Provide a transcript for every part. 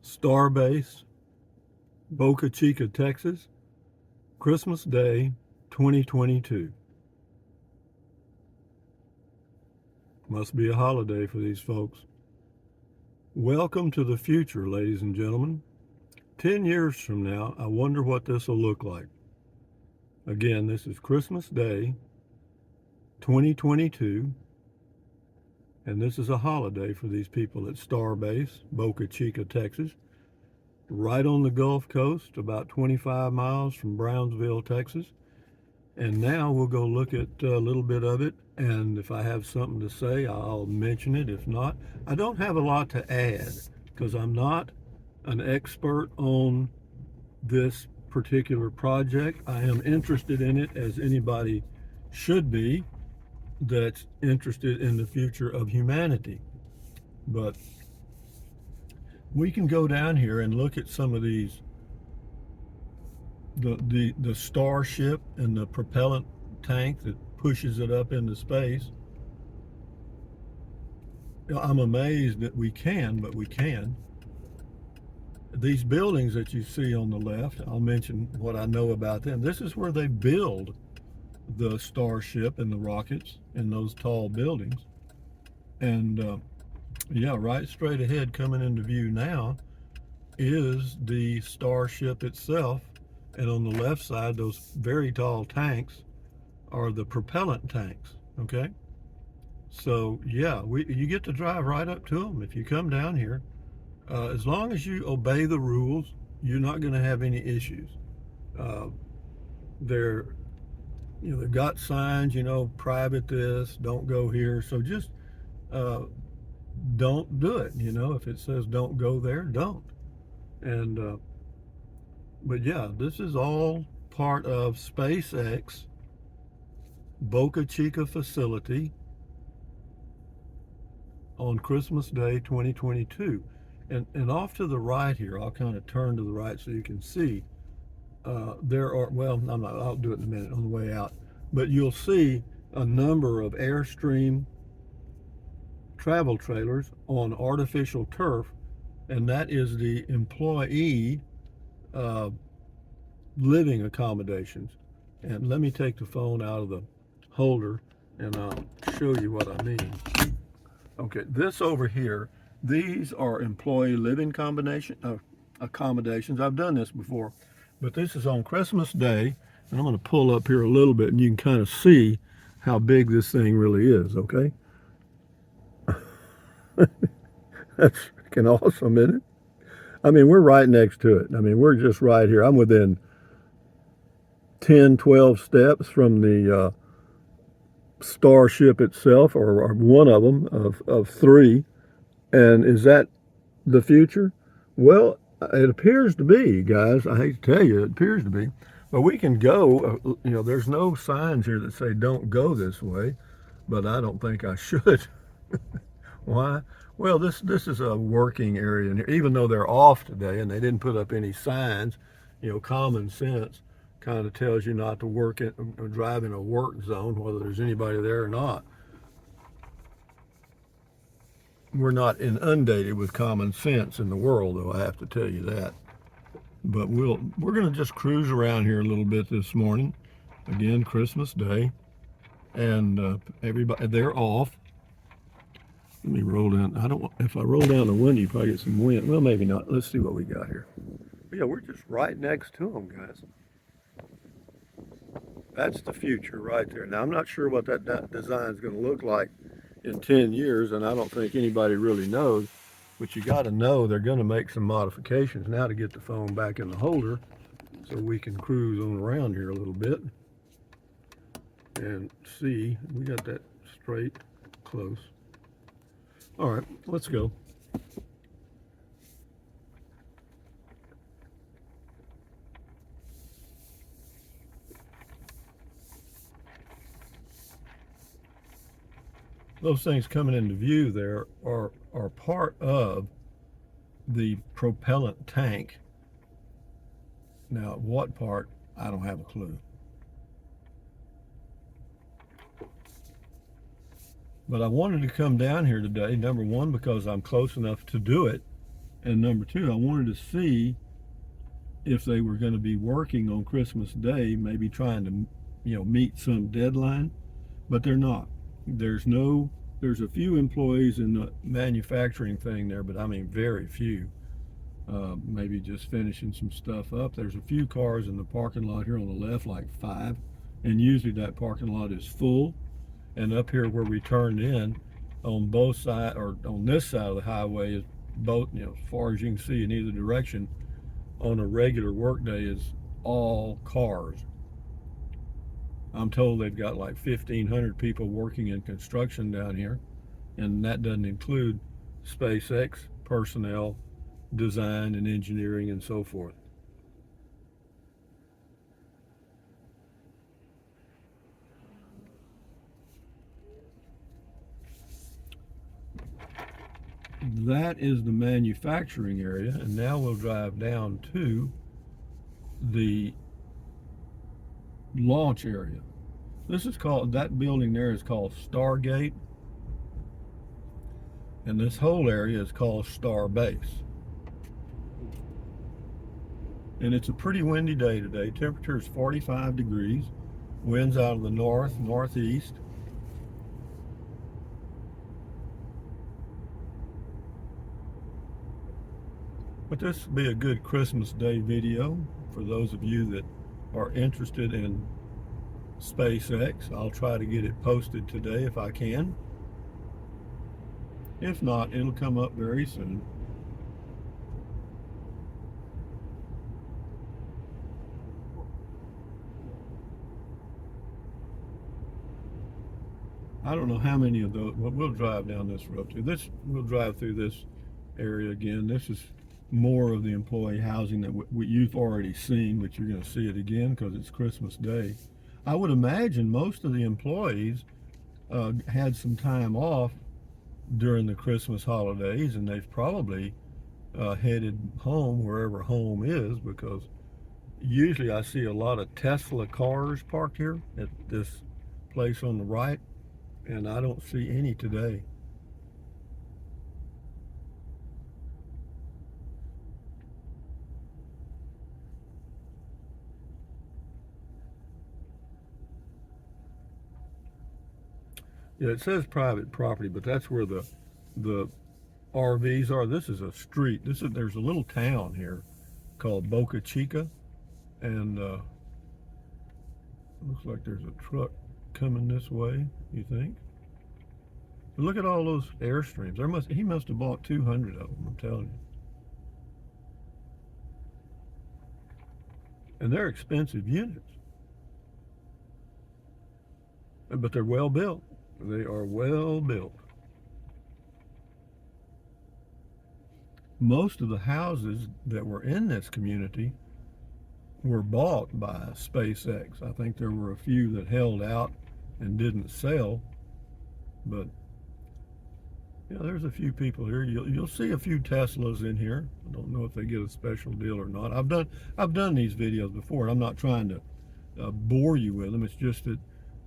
Starbase, Boca Chica, Texas, Christmas Day 2022. Must be a holiday for these folks. Welcome to the future, ladies and gentlemen. 10 years from now, I wonder what this will look like. Again, this is Christmas Day 2022, and this is a holiday for these people at Starbase, Boca Chica, Texas, right on the Gulf Coast, about 25 miles from Brownsville, Texas. And now we'll go look at a little bit of it, and if I have something to say, I'll mention it. If not, I don't have a lot to add because I'm not an expert on this particular project. I am interested in it, as anybody should be that's interested in the future of humanity. But we can go down here and look at some of these, the Starship and the propellant tank that pushes it up into space. I'm amazed that we can, but we can. These buildings that you see on the left, I'll mention what I know about them. This is where they build the Starship and the rockets in those tall buildings. And yeah, right straight ahead coming into view now is the Starship itself. And on the left side, those very tall tanks are the propellant tanks, okay? So yeah, you get to drive right up to them if you come down here. As long as you obey the rules, you're not going to have any issues. They've got signs, private this, don't go here. So just don't do it. If it says don't go there, don't. And but yeah, this is all part of SpaceX Boca Chica facility on Christmas Day 2022. And off to the right here, I'll kind of turn to the right so you can see. There are, well, I'll do it in a minute on the way out. But you'll see a number of Airstream travel trailers on artificial turf, and that is the employee living accommodations. And let me take the phone out of the holder and I'll show you what I mean. Okay, this over here, these are employee living accommodations. I've done this before, but this is on Christmas Day, and I'm going to pull up here a little bit and you can kind of see how big this thing really is, okay? That's freaking awesome, isn't it? I mean, we're right next to it. I mean, we're just right here. I'm within 10, 12 steps from the Starship itself, or one of them of three. And is that the future? Well, it appears to be, guys. I hate to tell you, it appears to be. But we can go, there's no signs here that say don't go this way, but I don't think I should. Why? Well, this is a working area, and even though they're off today and they didn't put up any signs, common sense kind of tells you not to work it or drive in a work zone, whether there's anybody there or not. We're not inundated with common sense in the world, though, I have to tell you that. But we're going to just cruise around here a little bit this morning. Again, Christmas Day, and everybody, they're off. Let me roll down. If I roll down the window, you probably get some wind. Well, maybe not. Let's see what we got here. But yeah, we're just right next to them, guys. That's the future right there. Now, I'm not sure what that design is going to look like in 10 years, and I don't think anybody really knows, but you got to know they're going to make some modifications now to get the phone back in the holder so we can cruise on around here a little bit and see. We got that straight, close. All right, let's go. Those things coming into view there are part of the propellant tank. Now, what part, I don't have a clue. But I wanted to come down here today, number one, because I'm close enough to do it, And number two, I wanted to see if they were going to be working on Christmas Day, maybe trying to, meet some deadline, but they're not. There's a few employees in the manufacturing thing there, but I mean very few. Maybe just finishing some stuff up. There's a few cars in the parking lot here on the left, like 5, and usually that parking lot is full. And up here where we turned in, on both sides, or on this side of the highway, is both, as far as you can see in either direction, on a regular work day is all cars. I'm told they've got like 1,500 people working in construction down here, and that doesn't include SpaceX personnel, design and engineering and so forth. That is the manufacturing area, and now we'll drive down to the launch area. That building there is called Stargate, and this whole area is called Starbase. And it's a pretty windy day today. Temperature is 45 degrees, winds out of the northeast. But this will be a good Christmas Day video for those of you that are interested in SpaceX. I'll try to get it posted today if I can. If not, it'll come up very soon. I don't know how many of those, but we'll drive down this road too. We'll drive through this area again. This is more of the employee housing that you've already seen, but you're going to see it again because it's Christmas Day. I would imagine most of the employees had some time off during the Christmas holidays, and they've probably headed home, wherever home is, because usually I see a lot of Tesla cars parked here at this place on the right, and I don't see any today. Yeah, it says private property, but that's where the RVs are. This is a street. There's a little town here called Boca Chica, and looks like there's a truck coming this way. You think? But look at all those Airstreams. He must have bought 200 of them. I'm telling you. And they're expensive units, but they're well built. They are well built. Most of the houses that were in this community were bought by SpaceX. I think there were a few that held out and didn't sell, but there's a few people here. You'll see a few Teslas in here. I don't know if they get a special deal or not. I've done these videos before, and I'm not trying to bore you with them. It's just that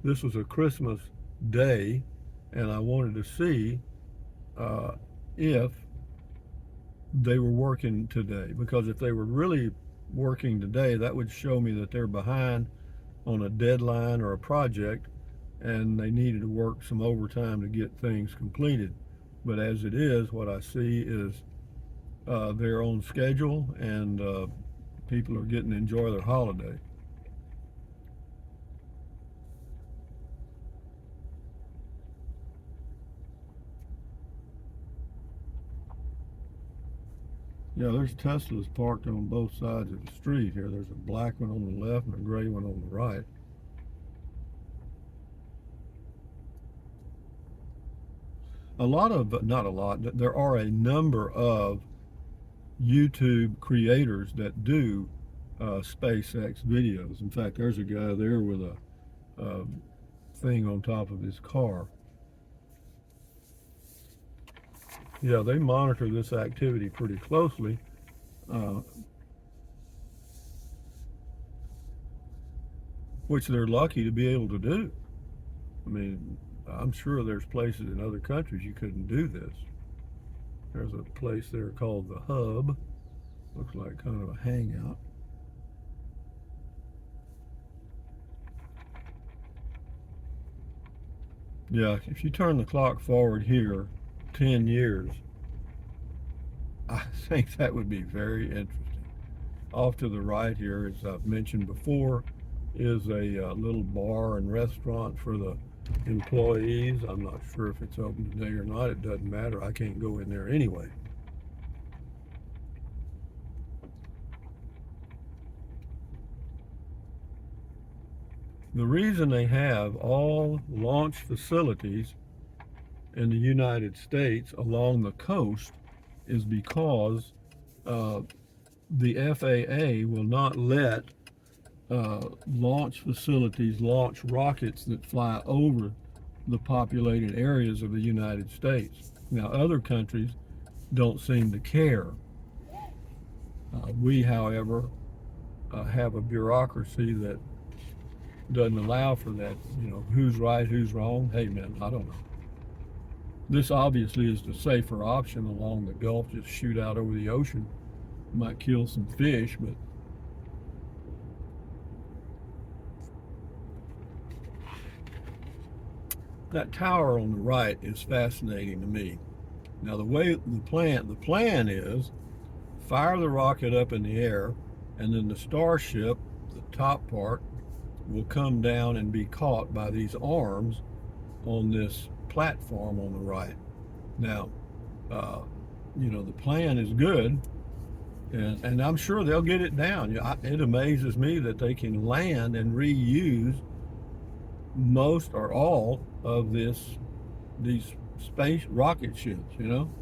this was a Christmas Day, and I wanted to see if they were working today, because if they were really working today, that would show me that they're behind on a deadline or a project, and they needed to work some overtime to get things completed. But as it is, what I see is they're on schedule, and people are getting to enjoy their holiday. Yeah, there's Teslas parked on both sides of the street here. There's a black one on the left and a gray one on the right. There are a number of YouTube creators that do SpaceX videos. In fact, there's a guy there with a thing on top of his car. Yeah, they monitor this activity pretty closely. Which they're lucky to be able to do. I mean, I'm sure there's places in other countries you couldn't do this. There's a place there called the Hub. Looks like kind of a hangout. Yeah, if you turn the clock forward here 10 years, I think that would be very interesting. Off to the right here, as I've mentioned before, is a little bar and restaurant for the employees. I'm not sure if it's open today or not. It doesn't matter. I can't go in there anyway. The reason they have all launch facilities in the United States along the coast is because the FAA will not let launch facilities launch rockets that fly over the populated areas of the United States. Now, other countries don't seem to care. We, however, have a bureaucracy that doesn't allow for that. You know, who's right, who's wrong? Hey, man, I don't know. This obviously is the safer option along the Gulf. Just shoot out over the ocean. Might kill some fish, but that tower on the right is fascinating to me. Now, the way the plan is fire the rocket up in the air, and then the Starship, the top part, will come down and be caught by these arms on this platform on the right. Now, you know, the plan is good, and I'm sure they'll get it down. It amazes me that they can land and reuse most or all of these space rocket ships, you know.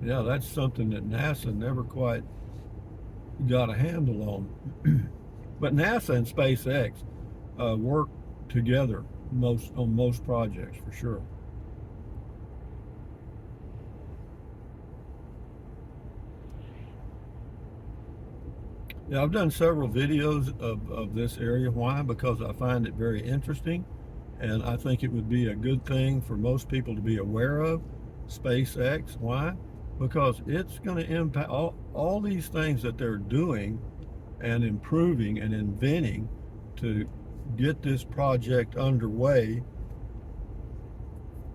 Yeah, that's something that NASA never quite got a handle on. But NASA and SpaceX work together on most projects, for sure. Yeah, I've done several videos of this area. Why? Because I find it very interesting, and I think it would be a good thing for most people to be aware of. SpaceX. Why? Because it's going to impact all these things that they're doing and improving and inventing to get this project underway.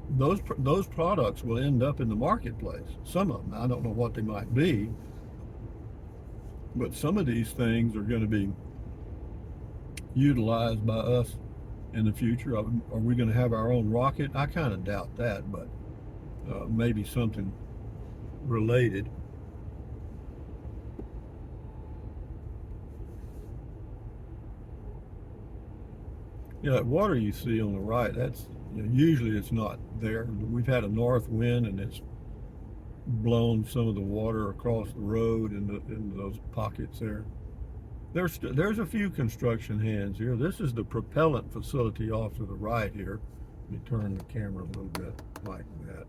Those products will end up in the marketplace. Some of them, I don't know what they might be, but some of these things are going to be utilized by us in the future. Are we going to have our own rocket? I kind of doubt that, but maybe something related. Yeah, that water you see on the right, that's, you know, usually it's not there. We've had a north wind and it's blown some of the water across the road in those pockets there. There's a few construction hands here. This is the propellant facility off to the right here. Let me turn the camera a little bit like that.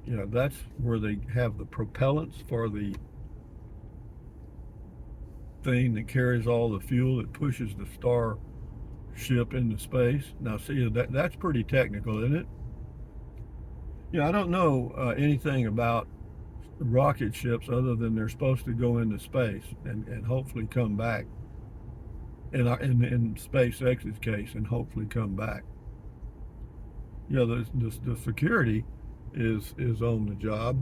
You know, that's where they have the propellants for the thing that carries all the fuel that pushes the Starship into space. Now, see, that's pretty technical, isn't it? Yeah, I don't know anything about rocket ships other than they're supposed to go into space and hopefully come back. In SpaceX's case, and hopefully come back. You know, the security is on the job.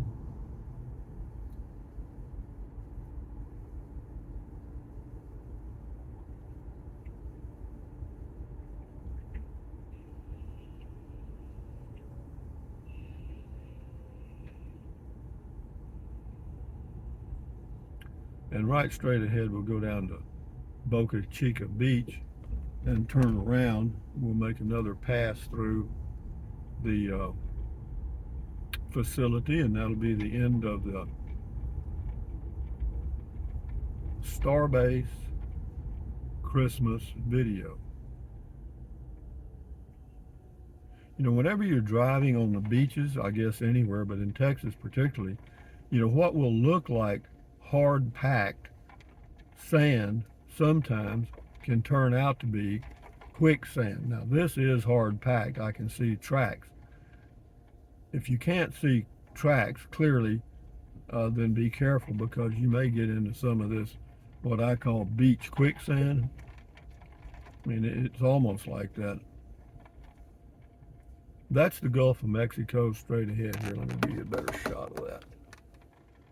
And right straight ahead, we'll go down to Boca Chica Beach and turn around. We'll make another pass through the facility, and that'll be the end of the Starbase Christmas video. You know, whenever you're driving on the beaches, I guess anywhere, but in Texas particularly, you know, what will look like hard packed sand sometimes can turn out to be quicksand. Now, this is hard packed. I can see tracks. If you can't see tracks clearly, then be careful, because you may get into some of this, what I call beach quicksand. I mean, it's almost like that. That's the Gulf of Mexico straight ahead here. Let me give you a better shot of that.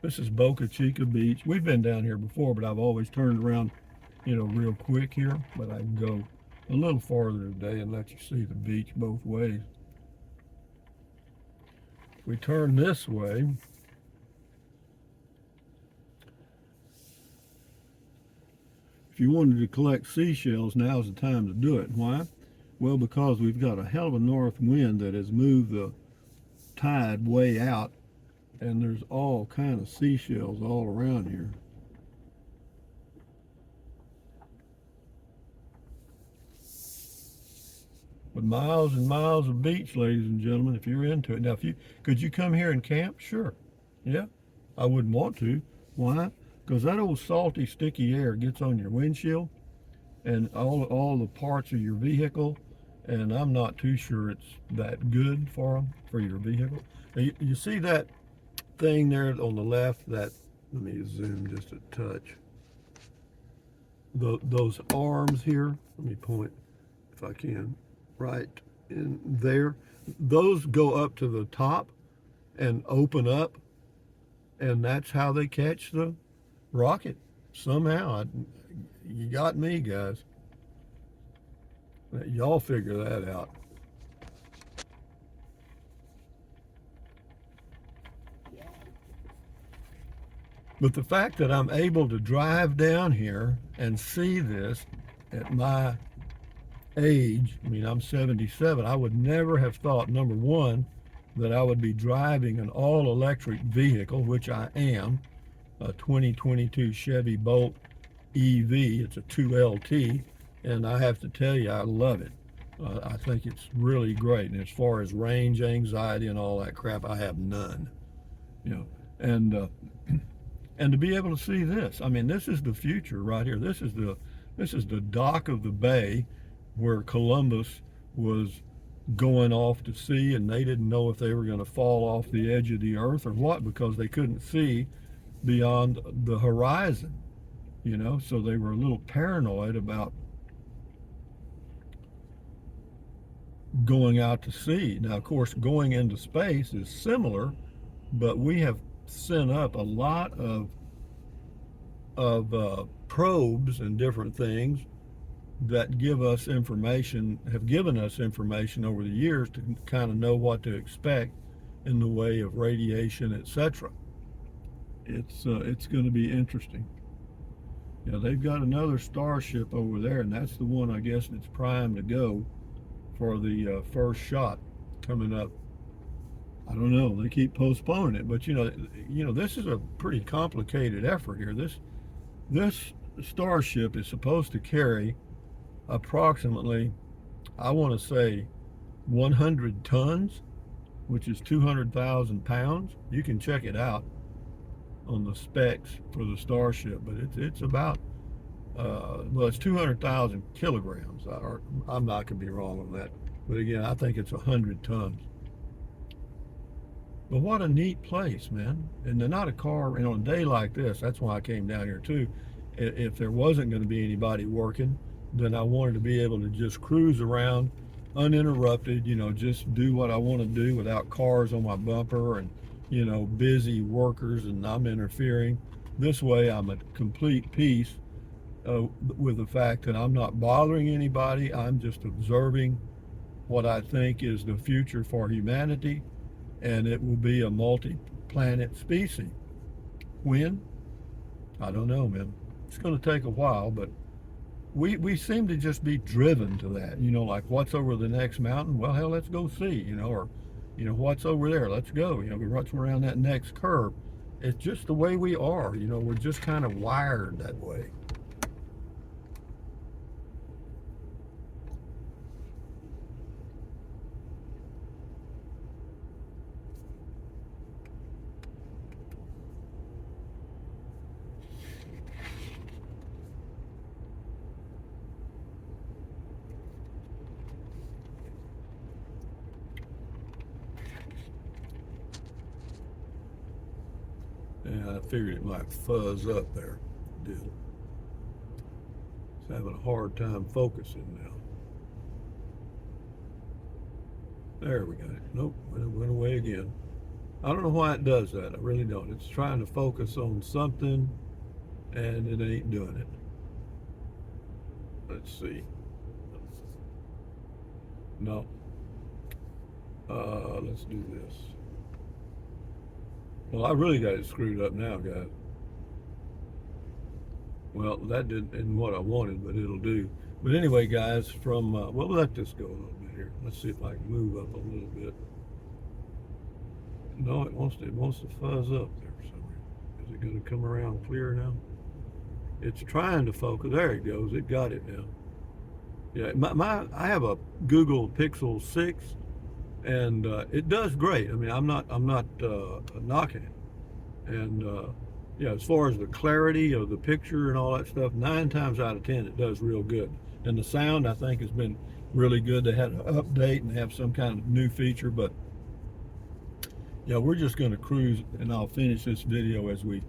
This is Boca Chica Beach. We've been down here before, but I've always turned around, real quick here. But I can go a little farther today and let you see the beach both ways. We turn this way. If you wanted to collect seashells, now's the time to do it. Why? Well, because we've got a hell of a north wind that has moved the tide way out, and there's all kind of seashells all around here. With miles and miles of beach, ladies and gentlemen, if you're into it. Now, could you come here and camp? Sure. Yeah. I wouldn't want to. Why? Because that old salty, sticky air gets on your windshield and all the parts of your vehicle, and I'm not too sure it's that good for your vehicle. Now, you see that thing there on the left? Let me zoom just a touch. Those arms here. Let me point if I can. Right in there. Those go up to the top and open up, and that's how they catch the rocket. Somehow, you got me, guys. Y'all figure that out. But the fact that I'm able to drive down here and see this at my age, I mean, I'm 77, I would never have thought, number one, that I would be driving an all-electric vehicle, which I am, a 2022 Chevy Bolt EV. It's a 2LT, and I have to tell you, I love it. I think it's really great. And as far as range anxiety and all that crap, I have none. And to be able to see this, I mean, this is the future right here. This is the dock of the bay where Columbus was going off to sea, and they didn't know if they were going to fall off the edge of the earth or what, because they couldn't see beyond the horizon, so they were a little paranoid about going out to sea. Now, of course, going into space is similar, but we have sent up a lot of probes and different things that give us information, have given us information over the years to kind of know what to expect in the way of radiation, etc. It's going to be interesting. They've got another Starship over there, and that's the one, I guess, that's primed to go for the first shot coming up. I don't know. They keep postponing it, but this is a pretty complicated effort here. This Starship is supposed to carry approximately, I want to say, 100 tons, which is 200,000 pounds. You can check it out on the specs for the Starship, but it's about, it's 200,000 kilograms. I'm not going to be wrong on that. But again, I think it's 100 tons. But what a neat place, man. And they're not a car, on a day like this, that's why I came down here too. If there wasn't going to be anybody working, then I wanted to be able to just cruise around uninterrupted, just do what I want to do without cars on my bumper and, busy workers and I'm interfering. This way I'm at complete peace with the fact that I'm not bothering anybody. I'm just observing what I think is the future for humanity, and it will be a multi-planet species. When? I don't know, man. It's going to take a while, but we seem to just be driven to that. Like, what's over the next mountain? Well, hell, let's go see, or, what's over there? Let's go. What's around that next curve? It's just the way we are. We're just kind of wired that way. Yeah, I figured it might fuzz up there. It did. It's having a hard time focusing now. There we got it. Nope, it went away again. I don't know why it does that. I really don't. It's trying to focus on something and it ain't doing it. Let's see. No. Let's do this. Well, I really got it screwed up now, guys. Well, that didn't what I wanted, but it'll do. But anyway, guys, from we'll let this go a little bit here. Let's see if I can move up a little bit. No, it wants to fuzz up there for some reason. Is it going to come around clear now? It's trying to focus. There it goes. It got it now. Yeah, I have a Google Pixel 6, and it does great. I mean, I'm not knocking it. And yeah, as far as the clarity of the picture and all that stuff, 9 times out of 10 it does real good. And the sound, I think, has been really good. They had an update and have some kind of new feature, but yeah, we're just going to cruise, and I'll finish this video as we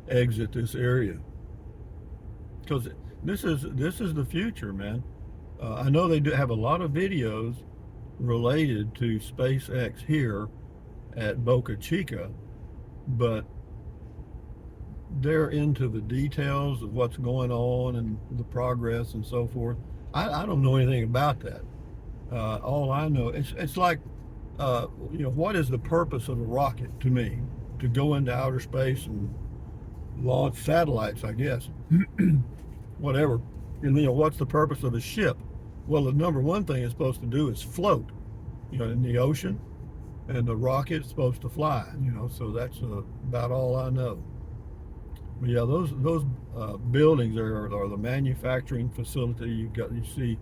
exit this area, because this is the future, man. I know they do have a lot of videos related to SpaceX here at Boca Chica, but they're into the details of what's going on and the progress and so forth. I don't know anything about that. All I know, it's like, you know, what is the purpose of a rocket to me? To go into outer space and launch satellites, I guess. Whatever. And, you know, what's the purpose of a ship? Well, the number one thing it's supposed to do is float, you know, in the ocean, and the rocket's supposed to fly, you know, so that's about all I know. But yeah, those buildings are the manufacturing facility. You see,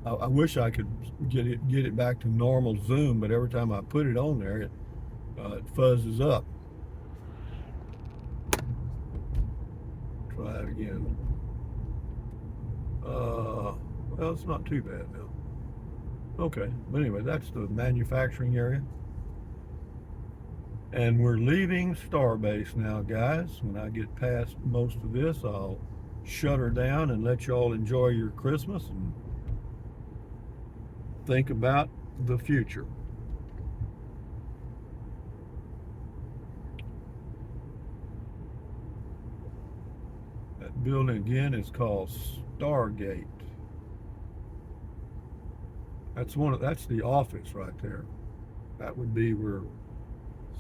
I wish I could get it back to normal zoom, but every time I put it on there, it fuzzes up. Try it again. Well, it's not too bad now. Okay, but anyway, that's the manufacturing area. And we're leaving Starbase now, guys. When I get past most of this, I'll shut her down and let you all enjoy your Christmas and think about the future. That building again is called Stargate. That's the office right there. That would be where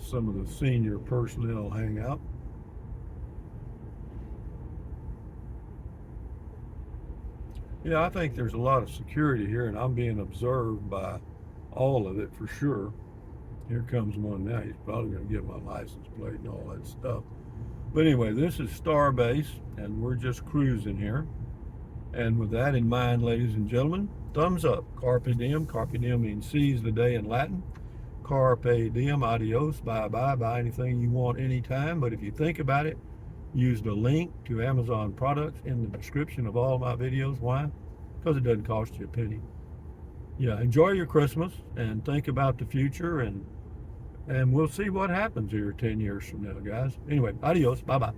some of the senior personnel hang out. Yeah, I think there's a lot of security here, and I'm being observed by all of it for sure. Here comes one now. He's probably going to get my license plate and all that stuff. But anyway, this is Starbase, and we're just cruising here. And with that in mind, ladies and gentlemen, thumbs up. Carpe diem. Carpe diem means seize the day in Latin. Carpe diem, adios, bye-bye, buy anything you want anytime. But if you think about it, use the link to Amazon products in the description of all my videos. Why? Because it doesn't cost you a penny. Yeah, enjoy your Christmas and think about the future, and we'll see what happens here 10 years from now, guys. Anyway, adios, bye-bye.